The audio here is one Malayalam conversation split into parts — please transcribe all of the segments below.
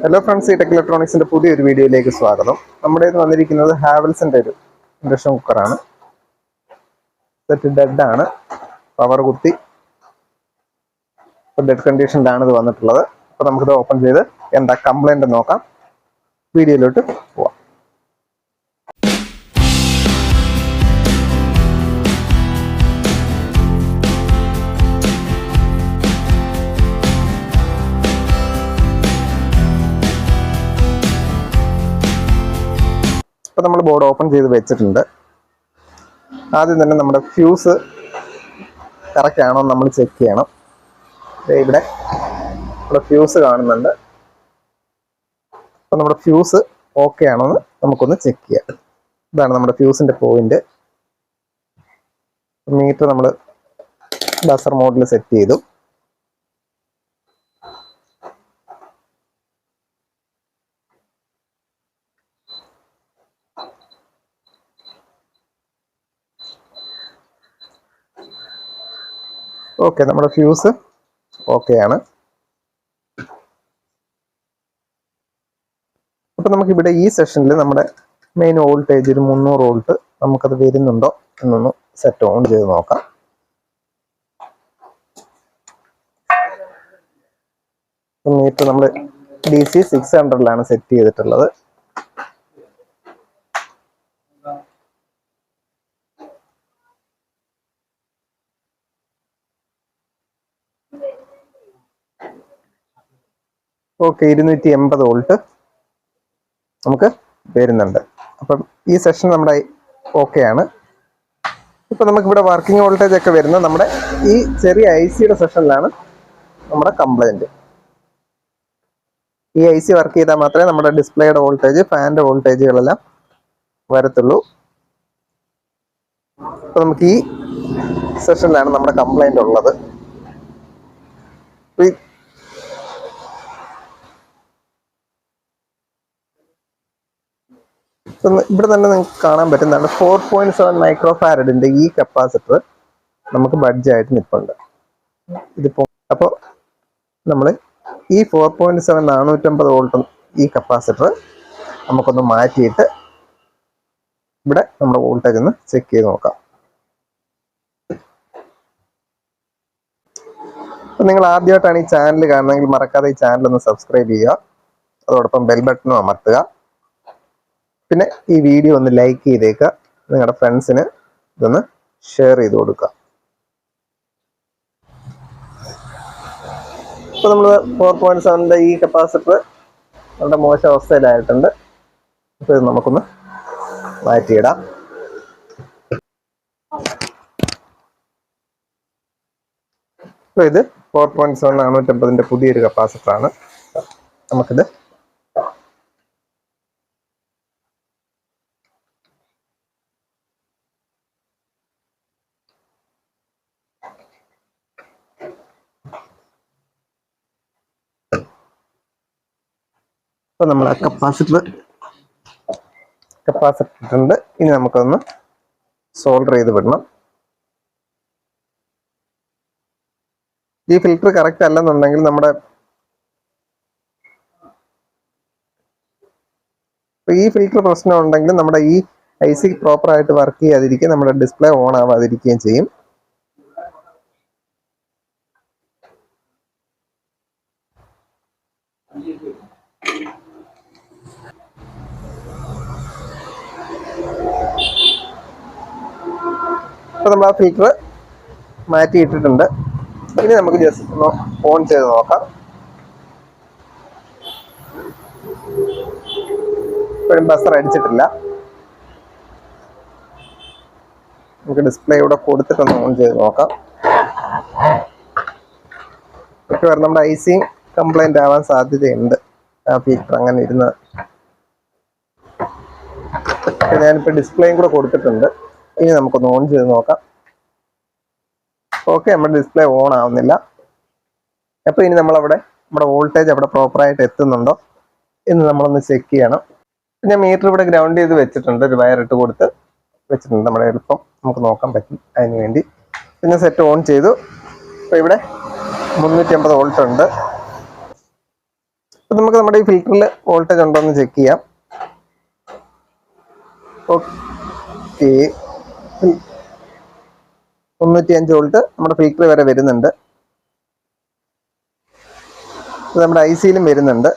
Hello friends, TechElectronics in the പുതിയൊരു വീഡിയോയിലേക്ക് സ്വാഗതം. നമ്മുടെ ഇത് വന്നിരിക്കുന്നത് ഹാവൽസിന്റെ ഒരു ഇൻഡക്ഷൻ കുക്കറാണ്. സെറ്റ് ഡെഡ് ആണ്. പവർ കുത്തി ഡെഡ് കണ്ടീഷനിലാണ് ഇത് വന്നിട്ടുള്ളത്. അപ്പോൾ നമുക്കിത് ഓപ്പൺ ചെയ്ത് എന്താ കംപ്ലൈന്റ് നോക്കാം. വീഡിയോയിലോട്ട് പോവാം. അപ്പോൾ നമ്മൾ ബോർഡ് ഓപ്പൺ ചെയ്ത് വെച്ചിട്ടുണ്ട്. ആദ്യം തന്നെ നമ്മുടെ ഫ്യൂസ് കറക്റ്റ് ആണോ നമ്മൾ ചെക്ക് ചെയ്യണം. ഇവിടെ ഫ്യൂസ് കാണുന്നുണ്ട്. അപ്പോൾ നമ്മുടെ ഫ്യൂസ് ഓക്കെ ആണോ എന്ന് നമുക്കൊന്ന് ചെക്ക് ചെയ്യാം. ഇതാണ് നമ്മുടെ ഫ്യൂസിന്റെ പോയിന്റ്. മീറ്റർ നമ്മൾ ബസർ മോഡിൽ സെറ്റ് ചെയ്തു. ഓക്കെ, നമ്മുടെ ഫ്യൂസ് ഓക്കെ ആണ്. അപ്പോൾ നമുക്കിവിടെ ഈ സെഷനിൽ നമ്മുടെ മെയിൻ വോൾട്ടേജ് ഒരു 300 വോൾട്ട് നമുക്കത് വരുന്നുണ്ടോ എന്നൊന്ന് സെറ്റ് ഓൺ ചെയ്ത് നോക്കാം. മീറ്റർ നമ്മൾ DC 600 സെറ്റ് ചെയ്തിട്ടുള്ളത്. ഓക്കെ, 280 വോൾട്ട് നമുക്ക് വരുന്നുണ്ട്. അപ്പം ഈ സെഷൻ നമ്മുടെ ഓക്കെ ആണ്. ഇപ്പം നമുക്കിവിടെ വർക്കിംഗ് വോൾട്ടേജ് ഒക്കെ വരുന്നത് നമ്മുടെ ഈ ചെറിയ ICയുടെ സെഷനിലാണ് നമ്മുടെ കംപ്ലൈൻറ്റ്. ഈ IC വർക്ക് ചെയ്താൽ മാത്രമേ നമ്മുടെ ഡിസ്പ്ലേയുടെ വോൾട്ടേജ്, ഫാനിൻ്റെ വോൾട്ടേജുകളെല്ലാം വരത്തുള്ളൂ. അപ്പം നമുക്ക് ഈ സെഷനിലാണ് നമ്മുടെ കംപ്ലൈൻറ്റ് ഉള്ളത്. ഇവിടെ തന്നെ നിങ്ങൾക്ക് കാണാൻ പറ്റുന്നതാണ് 4.7 മൈക്രോ ഫാരഡിന്റെ ഈ കപ്പാസിറ്റർ നമുക്ക് ബഡ്ജായിട്ട് നിൽപ്പുണ്ട്. ഇതിപ്പോൾ അപ്പോൾ നമ്മൾ ഈ 4.7 450 വോൾട്ടും ഈ കപ്പാസിറ്റർ നമുക്കൊന്ന് മാറ്റിയിട്ട് ഇവിടെ നമ്മുടെ വോൾട്ടേജ് ഒന്ന് ചെക്ക് ചെയ്ത് നോക്കാം. അപ്പം നിങ്ങൾ ആദ്യമായിട്ടാണ് ഈ ചാനൽ കാണുന്നതെങ്കിൽ മറക്കാതെ ഈ ചാനൽ ഒന്ന് സബ്സ്ക്രൈബ് ചെയ്യുക. അതോടൊപ്പം ബെൽ ബട്ടണും അമർത്തുക. പിന്നെ ഈ വീഡിയോ ഒന്ന് ലൈക്ക് ചെയ്തേക്കുക. നിങ്ങളുടെ ഫ്രണ്ട്സിന് ഇതൊന്ന് ഷെയർ ചെയ്ത് കൊടുക്കുക. ഇപ്പോൾ നമ്മൾ 4.7 ഈ കപ്പാസിറ്റർ നമ്മുടെ മോശം അവസ്ഥയിലായിട്ടുണ്ട്. അപ്പോൾ ഇത് നമുക്കൊന്ന് മാറ്റിയിടാം. അപ്പോൾ ഇത് 4.7 450 പുതിയൊരു കപ്പാസിറ്ററാണ്. നമുക്കിത് അപ്പോൾ നമ്മൾ ആ കപ്പാസിറ്റർ ഉണ്ട്. ഇനി നമുക്കൊന്ന് സോൾഡർ ചെയ്ത് വിടണം. ഈ ഫിൽറ്റർ കറക്റ്റ് അല്ലെന്നുണ്ടെങ്കിൽ നമ്മുടെ ഈ ഫിൽറ്റർ പ്രശ്നം ഉണ്ടെങ്കിൽ നമ്മുടെ ഈ IC പ്രോപ്പറായിട്ട് വർക്ക് ചെയ്യാതിരിക്കുകയും നമ്മുടെ ഡിസ്പ്ലേ ഓൺ ആവാതിരിക്കുകയും ചെയ്യും. അപ്പോൾ നമ്മൾ ആ ഫിൽറ്റർ മാറ്റിയിട്ടിട്ടുണ്ട്. ഇനി നമുക്ക് ജസ്റ്റ് ഒന്ന് ഓൺ ചെയ്ത് നോക്കാം. ഇപ്പോഴും ബസർ അടിച്ചിട്ടില്ല. നമുക്ക് ഡിസ്പ്ലേ ഇവിടെ കൊടുത്തിട്ടൊന്ന് ഓൺ ചെയ്ത് നോക്കാം. ഒക്കെ നമ്മുടെ IC കംപ്ലൈന്റ് ആവാൻ സാധ്യതയുണ്ട്. ആ ഫിൽറ്റർ അങ്ങനെ ഇരുന്ന് ഞാനിപ്പോൾ ഡിസ്പ്ലേയും കൂടെ കൊടുത്തിട്ടുണ്ട്. ഇനി നമുക്കൊന്ന് ഓൺ ചെയ്ത് നോക്കാം. ഓക്കെ, നമ്മുടെ ഡിസ്പ്ലേ ഓൺ ആവുന്നില്ല. അപ്പോൾ ഇനി നമ്മളവിടെ നമ്മുടെ വോൾട്ടേജ് അവിടെ പ്രോപ്പറായിട്ട് എത്തുന്നുണ്ടോ എന്ന് നമ്മളൊന്ന് ചെക്ക് ചെയ്യണം. ഞാൻ മീറ്റർ ഇവിടെ ഗ്രൗണ്ട് ചെയ്ത് വെച്ചിട്ടുണ്ട്. ഒരു വയർ ഇട്ട് കൊടുത്ത് വെച്ചിട്ടുണ്ട്. നമ്മുടെ എളുപ്പം നമുക്ക് നോക്കാൻ പറ്റും. അതിന് വേണ്ടി പിന്നെ സെറ്റ് ഓൺ ചെയ്തു. അപ്പോൾ ഇവിടെ 350 വോൾട്ട് ഉണ്ട്. അപ്പോൾ നമുക്ക് നമ്മുടെ ഈ ഫിൽറ്ററിൽ വോൾട്ടേജ് ഉണ്ടോ എന്ന് ചെക്ക് ചെയ്യാം. ഓക്കെ, 305 വോൾട്ട് നമ്മുടെ ഫിൽറ്റർ വരെ വരുന്നുണ്ട്. ഇത് നമ്മുടെ IC-യിലും വരുന്നുണ്ട്.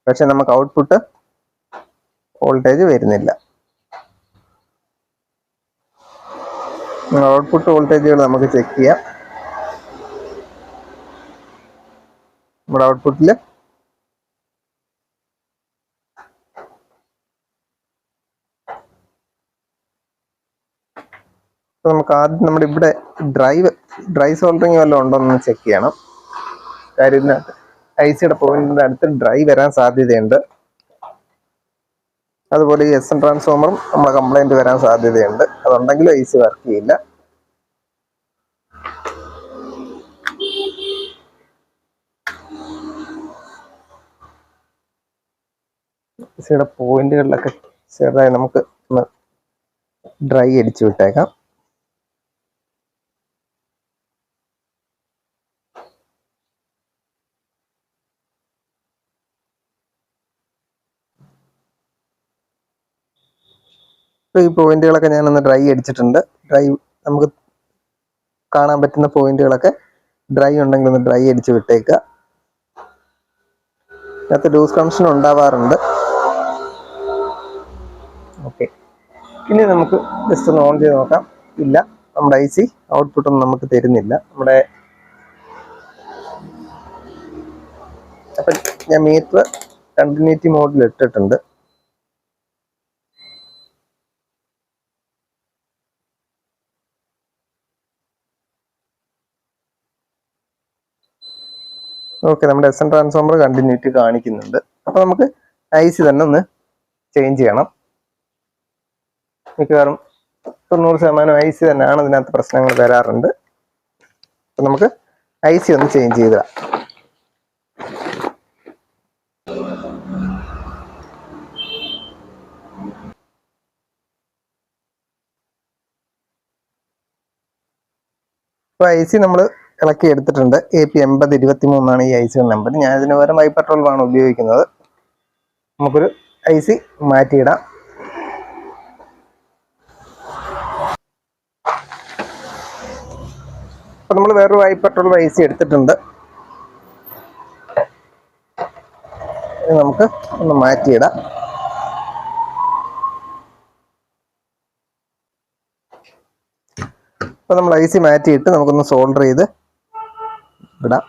പക്ഷെ നമുക്ക് ഔട്ട്പുട്ട് വോൾട്ടേജ് വരുന്നില്ല. ഔട്ട്പുട്ട് വോൾട്ടേജുകൾ നമുക്ക് ചെക്ക് ചെയ്യാം. നമ്മുടെ ഔട്ട്പുട്ടിൽ നമുക്ക് ആദ്യം നമ്മുടെ ഇവിടെ ഡ്രൈ സോൾഡറിങ് വല്ലതും ഉണ്ടോ എന്ന് ചെക്ക് ചെയ്യണം. കാര്യം ഇതിനകത്ത് IC-യുടെ പോയിന്റിന്റെ അടുത്ത് ഡ്രൈ വരാൻ സാധ്യതയുണ്ട്. അതുപോലെ ഈ SM ട്രാൻസ്ഫോമറും നമ്മളെ കംപ്ലൈന്റ് വരാൻ സാധ്യതയുണ്ട്. അതുണ്ടെങ്കിലും IC വർക്ക് ചെയ്യില്ല. IC-യുടെ പോയിന്റുകളിലൊക്കെ ചെറുതായി നമുക്ക് ഒന്ന് ഡ്രൈ അടിച്ചു വിട്ടേക്കാം. ഈ പോയിന്റുകളൊക്കെ ഞാനൊന്ന് ഡ്രൈ അടിച്ചിട്ടുണ്ട്. നമുക്ക് കാണാൻ പറ്റുന്ന പോയിന്റുകളൊക്കെ ഡ്രൈ ഉണ്ടെങ്കിൽ ഒന്ന് ഡ്രൈ അടിച്ച് വിട്ടേക്കുക. അതിനകത്ത് ലൂസ് കണക്ഷൻ ഉണ്ടാവാറുണ്ട്. ഓക്കെ, ഇനി നമുക്ക് ജസ്റ്റ് ഒന്ന് ഓൺ ചെയ്ത് നോക്കാം. ഇല്ല, നമ്മുടെ IC ഔട്ട്പുട്ടൊന്നും നമുക്ക് തരുന്നില്ല. അപ്പം ഞാൻ മീറ്റർ കണ്ടിന്യൂറ്റി മോഡിൽ ഇട്ടിട്ടുണ്ട്. ഓക്കെ, നമ്മുടെ SM ട്രാൻസ്ഫോമർ കണ്ടിന്യൂറ്റി കാണിക്കുന്നുണ്ട്. അപ്പോൾ നമുക്ക് IC തന്നെ ഒന്ന് ചേഞ്ച് ചെയ്യണം. മിക്കവാറും 90% IC തന്നെയാണ് ഇതിനകത്ത് പ്രശ്നങ്ങൾ വരാറുണ്ട്. അപ്പം നമുക്ക് IC ഒന്ന് ചേഞ്ച് ചെയ്തിടാം. ഇപ്പോൾ IC നമ്മൾ ഇളക്കി എടുത്തിട്ടുണ്ട്. AP8023 ഈ IC നമ്പർ. ഞാൻ ഇതിന് പകരം പെട്രോളാണ് ഉപയോഗിക്കുന്നത്. നമുക്കൊരു IC മാറ്റിയിടാം. അപ്പോൾ നമ്മൾ വേറൊരു പെട്രോൾ IC എടുത്തിട്ടുണ്ട്. നമുക്ക് ഒന്ന് മാറ്റിയിടാം. അപ്പോൾ നമ്മൾ IC മാറ്റിയിട്ട് നമുക്കൊന്ന് സോൾഡർ ചെയ്ത് ഇടാം.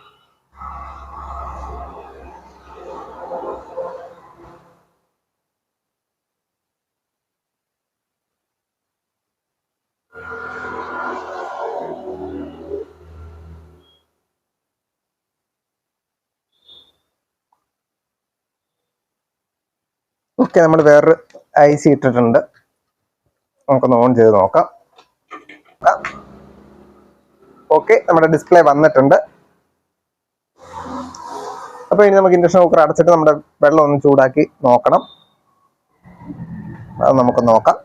ഓക്കെ, നമ്മൾ വേറൊരു IC ഇട്ടിട്ടുണ്ട്. നമുക്കൊന്ന് ഓൺ ചെയ്ത് നോക്കാം. ഓക്കെ, നമ്മുടെ ഡിസ്പ്ലേ വന്നിട്ടുണ്ട്. അപ്പോൾ ഇനി നമുക്ക് ഇൻഡക്ഷൻ കുക്കർ അടച്ചിട്ട് നമ്മുടെ വെള്ളം ഒന്ന് ചൂടാക്കി നോക്കണം. അത് നമുക്ക് നോക്കാം.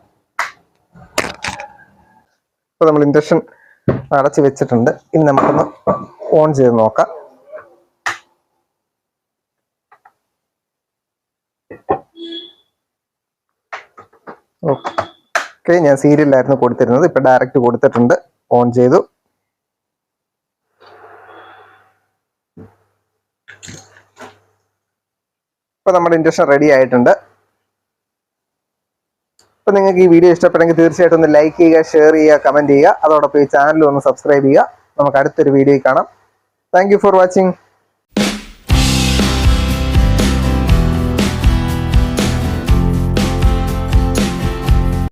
അപ്പോൾ നമ്മൾ ഇൻഡക്ഷൻ അടച്ച് വെച്ചിട്ടുണ്ട്. ഇനി നമുക്കൊന്ന് ഓൺ ചെയ്ത് നോക്കാം. ഓക്കെ, ഞാൻ സീരിയലായിരുന്നു കൊടുത്തിരുന്നത്. ഇപ്പൊ ഡയറക്റ്റ് കൊടുത്തിട്ടുണ്ട്. ഓൺ ചെയ്തു. ഇപ്പൊ നമ്മുടെ ഇൻഡക്ഷൻ റെഡി ആയിട്ടുണ്ട്. അപ്പൊ നിങ്ങൾക്ക് ഈ വീഡിയോ ഇഷ്ടപ്പെട്ടെങ്കിൽ തീർച്ചയായിട്ടും ഒന്ന് ലൈക്ക് ചെയ്യുക, ഷെയർ ചെയ്യുക, കമന്റ് ചെയ്യുക. അതോടൊപ്പം ഈ ചാനൽ ഒന്ന് സബ്സ്ക്രൈബ് ചെയ്യുക. നമുക്ക് അടുത്തൊരു വീഡിയോ കാണാം. Thank you for watching.